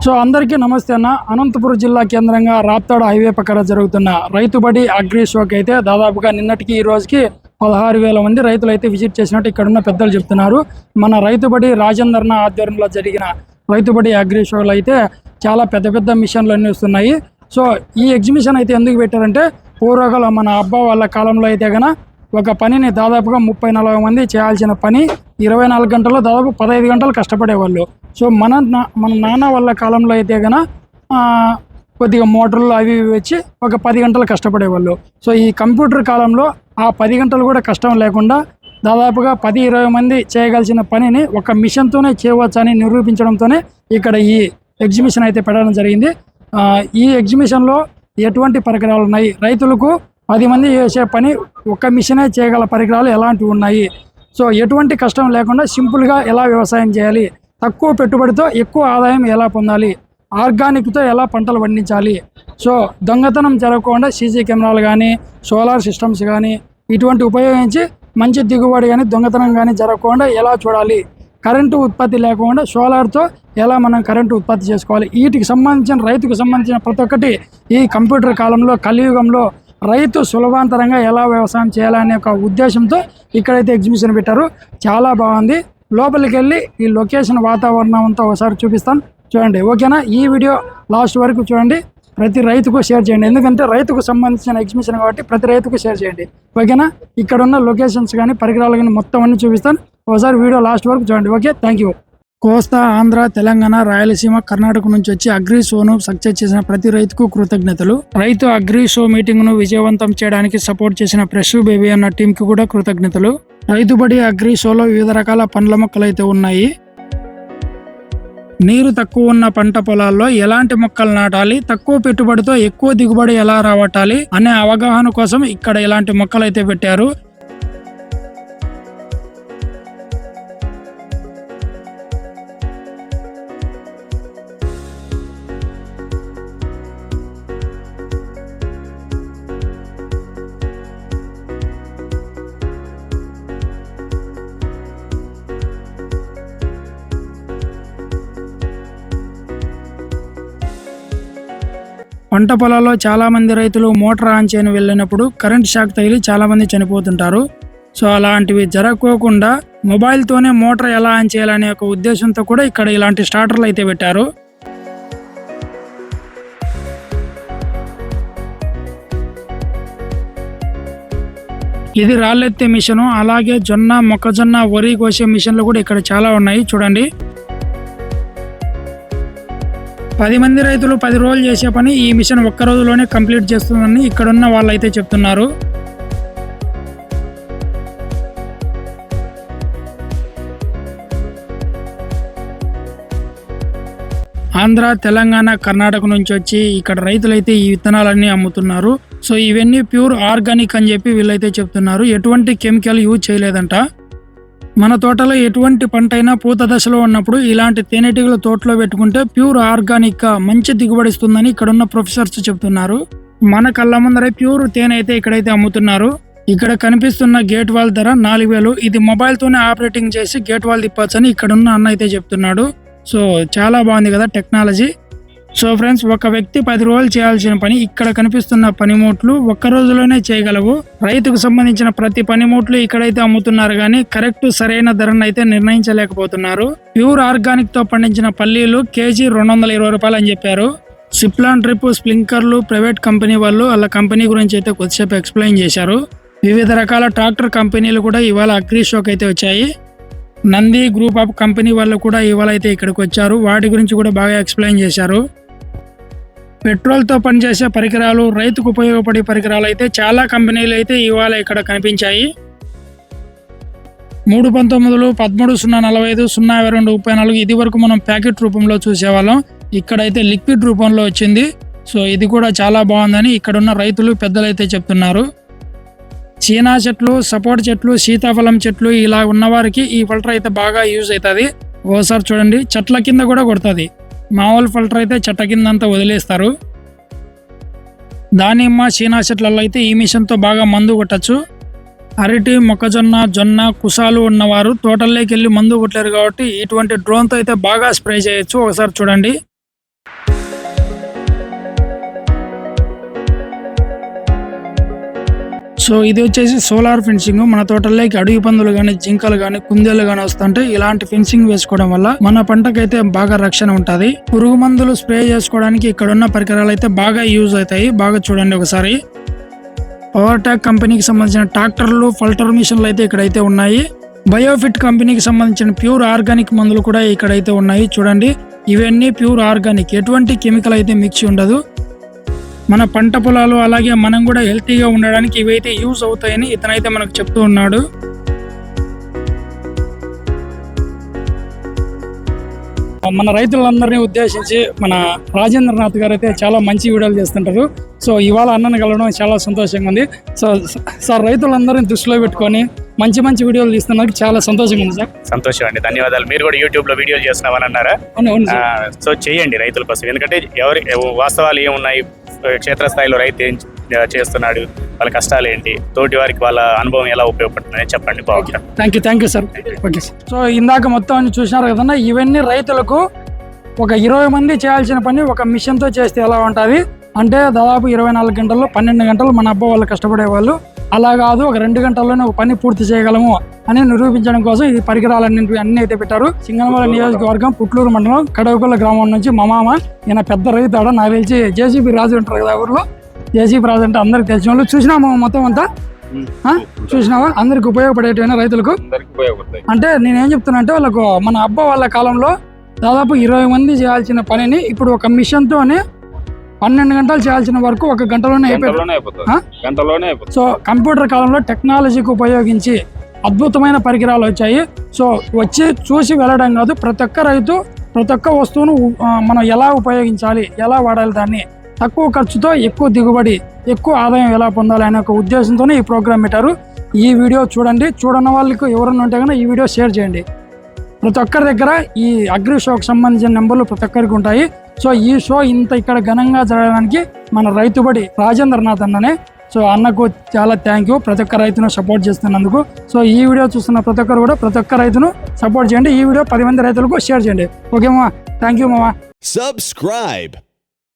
So అందరికీ నమస్తే అన్న. అనంతపురం జిల్లా కేంద్రంగా రాప్తాడు హైవే పక్కన జరుగుతున్న రైతుబడి అగ్రి షోకి అయితే దాదాపుగా నిన్నటికి ఈ రోజుకి 16,000 మంది రైతులు అయితే విజిట్ చేసినట్టు ఇక్కడున్న పెద్దలు చెప్తున్నారు. మన రైతుబడి రాజేంద్రన ఆధ్వర్యంలో జరిగిన రైతుబడి అగ్రి షోలో అయితే చాలా పెద్ద పెద్ద మిషన్లు అన్నీ వస్తున్నాయి. సో ఈ ఎగ్జిబిషన్ అయితే ఎందుకు పెట్టారంటే పూర్వకాలం మన అబ్బా వాళ్ళ కాలంలో అయితే కనుక ఒక పనిని దాదాపుగా 30-40 మంది చేయాల్సిన పని 24 గంటల్లో దాదాపు 15 గంటలు కష్టపడేవాళ్ళు. సో మన నాన్న వాళ్ళ కాలంలో అయితే కనుక కొద్దిగా మోటార్లు అవి వచ్చి ఒక 10 గంటలు కష్టపడేవాళ్ళు. సో ఈ కంప్యూటర్ కాలంలో ఆ 10 గంటలు కూడా కష్టం లేకుండా దాదాపుగా 10-20 మంది చేయగలిసిన పనిని ఒక మిషన్తోనే చేయవచ్చని నిరూపించడంతోనే ఇక్కడ ఈ ఎగ్జిబిషన్ అయితే పెట్టడం జరిగింది. ఈ ఎగ్జిబిషన్లో ఎటువంటి పరికరాలు ఉన్నాయి, రైతులకు 10 మంది చేసే పని ఒక మిషనే చేయగల పరికరాలు ఎలాంటివి ఉన్నాయి, సో ఎటువంటి కష్టం లేకుండా సింపుల్గా ఎలా వ్యవసాయం చేయాలి, తక్కువ పెట్టుబడితో ఎక్కువ ఆదాయం ఎలా పొందాలి, ఆర్గానిక్తో ఎలా పంటలు పండించాలి, సో దొంగతనం జరగకుండా సీసీ కెమెరాలు కానీ సోలార్ సిస్టమ్స్ కానీ ఇటువంటి ఉపయోగించి మంచి దిగుబడి కానీ దొంగతనం కానీ జరగకుండా ఎలా చూడాలి, కరెంటు ఉత్పత్తి లేకుండా సోలార్తో ఎలా మనం కరెంటు ఉత్పత్తి చేసుకోవాలి, వీటికి సంబంధించిన రైతుకు సంబంధించిన ప్రతి ఒక్కటి ఈ కంప్యూటర్ కాలంలో కలియుగంలో రైతు సులభాంతరంగా ఎలా వ్యవసాయం చేయాలనే ఒక ఉద్దేశంతో ఇక్కడైతే ఎగ్జిబిషన్ పెట్టారు. చాలా బాగుంది. లోపలికి వెళ్ళి ఈ లొకేషన్ వాతావరణం అంతా ఒకసారి చూపిస్తాను, చూడండి. ఓకేనా? ఈ వీడియో లాస్ట్ వరకు చూడండి, ప్రతి రైతుకు షేర్ చేయండి. ఎందుకంటే రైతుకు సంబంధించిన ఎగ్జిబిషన్ కాబట్టి ప్రతి రైతుకు షేర్ చేయండి. ఓకేనా? ఇక్కడ ఉన్న లొకేషన్స్ కానీ పరికరాలు కానీ మొత్తం అన్ని చూపిస్తాను. ఒకసారి వీడియో లాస్ట్ వరకు చూడండి. Okay, thank you. Kosta, Andhra, Telangana, Rayalaseema, Karnataka నుంచి వచ్చి అగ్రి షోను సక్సెస్ చేసిన ప్రతి రైతుకు కృతజ్ఞతలు. రైతు అగ్రి షో మీటింగ్ ను విజయవంతం చేయడానికి సపోర్ట్ చేసిన ఫ్రెష్ బేబీ అన్న టీం కి కూడా కృతజ్ఞతలు. రైతుబడి అగ్రి షోలో వివిధ రకాల పండ్ల మొక్కలు అయితే ఉన్నాయి. నీరు తక్కువ ఉన్న పంట పొలాల్లో ఎలాంటి మొక్కలు నాటాలి, తక్కువ పెట్టుబడితో ఎక్కువ దిగుబడి ఎలా రావటాలి అనే అవగాహన కోసం ఇక్కడ ఇలాంటి మొక్కలు అయితే పెట్టారు. పంట పొలాల్లో చాలా మంది రైతులు మోటార్ ఆన్ చేయని వెళ్ళినప్పుడు కరెంట్ షాక్ తగిలి చాలా మంది చనిపోతుంటారు. సో అలాంటివి జరగకోకుండా మొబైల్తోనే మోటార్ ఎలా ఆన్ చేయాలనే ఒక ఉద్దేశంతో కూడా ఇక్కడ ఇలాంటి స్టార్టర్లు అయితే పెట్టారు. ఇది రాళ్ళెత్తే మిషను, అలాగే జొన్న, మొక్కజొన్న, వరి కోసే మిషన్లు కూడా ఇక్కడ చాలా ఉన్నాయి. చూడండి, 10 మంది రైతులు 10 రోజులు చేసే పని ఈ మిషన్ ఒక్క రోజులోనే కంప్లీట్ చేస్తుందని ఇక్కడున్న వాళ్ళు అయితే చెప్తున్నారు. ఆంధ్ర, తెలంగాణ, కర్ణాటక నుంచి వచ్చి ఇక్కడ రైతులైతే ఈ విత్తనాలన్నీ అమ్ముతున్నారు. సో ఇవన్నీ ప్యూర్ ఆర్గానిక్ అని చెప్పి వీళ్ళైతే చెప్తున్నారు. ఎటువంటి కెమికల్ యూజ్ చేయలేదంట. మన తోటలో ఎటువంటి పంట అయినా పూత దశలో ఉన్నప్పుడు ఇలాంటి తేనెటీగల తోటలో పెట్టుకుంటే ప్యూర్ ఆర్గానిక్ గా మంచి దిగుబడి ఇస్తుందని ఇక్కడున్న ప్రొఫెసర్స్ చెప్తున్నారు. మన కళ్ళ ముందరే ప్యూర్ తేనె అయితే ఇక్కడైతే అమ్ముతున్నారు. ఇక్కడ కనిపిస్తున్న గేట్ వాల్ ధర 4,000. ఇది మొబైల్ తోనే ఆపరేటింగ్ చేసి గేట్ వాల్ తిప్పొచ్చని ఇక్కడున్న అన్న అయితే చెప్తున్నాడు. సో చాలా బాగుంది కదా టెక్నాలజీ. సో ఫ్రెండ్స్, ఒక వ్యక్తి 10 రోజులు చేయాల్సిన పని ఇక్కడ కనిపిస్తున్న పనిముట్లు ఒక్క రోజులోనే చేయగలవు. రైతుకు సంబంధించిన ప్రతి పనిముట్లు ఇక్కడైతే అమ్ముతున్నారు కానీ కరెక్ట్ సరైన ధరను అయితే నిర్ణయించలేకపోతున్నారు. ప్యూర్ ఆర్గానిక్ తో పండించిన పల్లీలు కేజీ 220 రూపాయలు అని చెప్పారు. సిప్లాన్ డ్రిప్ స్ప్రింకర్లు ప్రైవేట్ కంపెనీ వాళ్ళు వాళ్ళ కంపెనీ గురించి అయితే కొద్దిసేపు ఎక్స్ప్లెయిన్ చేశారు. వివిధ రకాల ట్రాక్టర్ కంపెనీలు కూడా ఇవాళ అగ్రి షోకి అయితే వచ్చాయి. నంది గ్రూప్ ఆఫ్ కంపెనీ వాళ్ళు కూడా ఇవాళ అయితే ఇక్కడికి వచ్చారు. వాటి గురించి కూడా బాగా ఎక్స్ప్లెయిన్ చేశారు. పెట్రోల్తో పనిచేసే పరికరాలు, రైతుకు ఉపయోగపడే పరికరాలు అయితే చాలా కంపెనీలు అయితే ఇవాళ ఇక్కడ కనిపించాయి. 319, 13, 045, 052, 34 ఇది వరకు మనం ప్యాకెట్ రూపంలో చూసేవాళ్ళం. ఇక్కడైతే లిక్విడ్ రూపంలో వచ్చింది. సో ఇది కూడా చాలా బాగుందని ఇక్కడున్న రైతులు పెద్దలు అయితే చెప్తున్నారు. చీనా చెట్లు, సపోటా చెట్లు, సీతాఫలం చెట్లు ఇలా ఉన్నవారికి ఈ ఫిల్టర్ అయితే బాగా యూజ్ అవుతుంది. ఓసారి చూడండి, చెట్ల కింద కూడా కొడుతుంది. మామూలు ఫిల్టర్ అయితే చెట్ల కింద అంతా వదిలేస్తారు. దానిమ్మ, చీనా చెట్లలో అయితే ఈ మిషన్తో బాగా మందు కొట్టచ్చు. అరటి, మొక్కజొన్న, జొన్న, కుసాలు ఉన్నవారు తోటల్లోకి వెళ్ళి మందు కొట్టలేరు కాబట్టి ఇటువంటి డ్రోన్తో అయితే బాగా స్ప్రే చేయొచ్చు. ఒకసారి చూడండి. సో ఇది వచ్చేసి సోలార్ ఫెన్సింగ్. మన తోటల్లోకి అడవి పందులు గాని, జింకలు గాని, కుందేళ్లు గాని వస్తుంటే ఇలాంటి ఫెన్సింగ్ వేసుకోవడం వల్ల మన పంటకైతే బాగా రక్షణ ఉంటది. పురుగు మందులు స్ప్రే చేసుకోవడానికి ఇక్కడ ఉన్న పరికరాలు అయితే బాగా యూజ్ అవుతాయి. బాగా చూడండి ఒకసారి. పవర్టాక్ కంపెనీకి సంబంధించిన ట్రాక్టర్లు, ఫల్టర్ మిషన్లు అయితే ఇక్కడైతే ఉన్నాయి. బయోఫిట్ కంపెనీకి సంబంధించిన ప్యూర్ ఆర్గానిక్ మందులు కూడా ఇక్కడైతే ఉన్నాయి. చూడండి, ఇవన్నీ ప్యూర్ ఆర్గానిక్, ఎటువంటి కెమికల్ అయితే మిక్స్ ఉండదు. మన పంట పొలాలు అలాగే మనం కూడా హెల్తీగా ఉండడానికి ఇవైతే యూజ్ అవుతాయని ఇతనైతే మనకు చెప్తూ ఉన్నాడు. మన రైతులందరినీ ఉద్దేశించి మన రాజేంద్రనాథ్ గారు అయితే చాలా మంచి వీడియోలు చేస్తుంటారు. సో ఇవాళ అన్నను కలవడం చాలా సంతోషంగా ఉంది. సో సార్, రైతులందరినీ దృష్టిలో పెట్టుకొని మంచి మంచి వీడియోలు తీస్తున్నందుకు చాలా సంతోషంగా ఉంది సార్. సంతోషం అండి, ధన్యవాదాలు. మీరు కూడా యూట్యూబ్ లో వీడియోలు చేస్తున్నామని అన్నారా? అవును. సో చేయండి రైతుల కోసం, ఎందుకంటే ఎవరి వాస్తవాలు ఏమున్నాయి, క్షేత్రస్థాయిలో రైతు ఏం చేస్తున్నాడు, వాళ్ళ కష్టాలు ఏంటి, తోటి వారికి వాళ్ళ అనుభవం ఎలా ఉపయోగపడుతుందని చెప్పండి. బాగుంది. Thank you sir. Okay sir. So ఇందాక మొత్తం చూసినారు కదన్నా, ఇవన్నీ రైతులకు ఒక 20 మంది చేయాల్సిన పని ఒక మిషన్తో చేస్తే ఎలా ఉంటుంది అంటే, దాదాపు 24 గంటల్లో 12 గంటలు మన అబ్బా వాళ్ళు కష్టపడేవాళ్ళు. అలా కాదు, ఒక 2 గంటల్లోనే ఒక పని పూర్తి చేయగలము అని నిరూపించడం కోసం ఈ పరికరాలన్నింటివి అన్ని అయితే పెట్టారు. సింగనమల నియోజకవర్గం పుట్లూరు మండలం కడవకొల్ల గ్రామం నుంచి మా మామ, ఈయన పెద్ద రైతు ఆడ. నాకు తెలిసి జేసీబీ రాజు ఉంటారు కదా ఊర్లో, జేసీబీ రాజు అంటే అందరికి తెలిసిన వాళ్ళు. చూసినామా మొత్తం అంతా? చూసినావా? అందరికి ఉపయోగపడేటివైనా రైతులకు. అంటే నేనేం చెప్తున్నా అంటే, వాళ్ళకు మన అబ్బా వాళ్ళ కాలంలో దాదాపు 20 మంది చేయాల్సిన పనిని ఇప్పుడు ఒక మిషన్తోనే 12 గంటలు చేయాల్సిన వరకు 1 గంటలోనే అయిపోతుంది. సో కంప్యూటర్ కాలంలో టెక్నాలజీకి ఉపయోగించి అద్భుతమైన పరికరాలు వచ్చాయి. సో వచ్చి చూసి వెళ్ళడం కాదు, ప్రతి ఒక్క రైతు ప్రతి ఒక్క వస్తువును మనం ఎలా ఉపయోగించాలి, ఎలా వాడాలి, దాన్ని తక్కువ ఖర్చుతో ఎక్కువ దిగుబడి, ఎక్కువ ఆదాయం ఎలా పొందాలి అనే ఒక ఉద్దేశంతోనే ఈ ప్రోగ్రామ్ పెట్టారు. ఈ వీడియో చూడండి. చూడని వాళ్ళకి ఎవరైనా ఉంటే కనుక ఈ వీడియో షేర్ చేయండి. ప్రతి ఒక్కరి దగ్గర ఈ అగ్రి షోకి సంబంధించిన నెంబర్లు ప్రతి ఒక్కరికి ఉంటాయి. సో ఈ షో ఇంత ఇక్కడ ఘనంగా జరగడానికి మన రైతుబడి రాజేంద్రనాథ్ అన్ననే. సో అన్నకు చాలా థ్యాంక్ యూ, ప్రతి ఒక్క రైతును సపోర్ట్ చేస్తున్నందుకు. సో ఈ వీడియో చూస్తున్న ప్రతి ఒక్కరు కూడా ప్రతి ఒక్క రైతును సపోర్ట్ చేయండి. ఈ వీడియో 10 మంది రైతులకు షేర్ చేయండి. ఓకే మామ, థ్యాంక్ యూ మామ. Subscribe.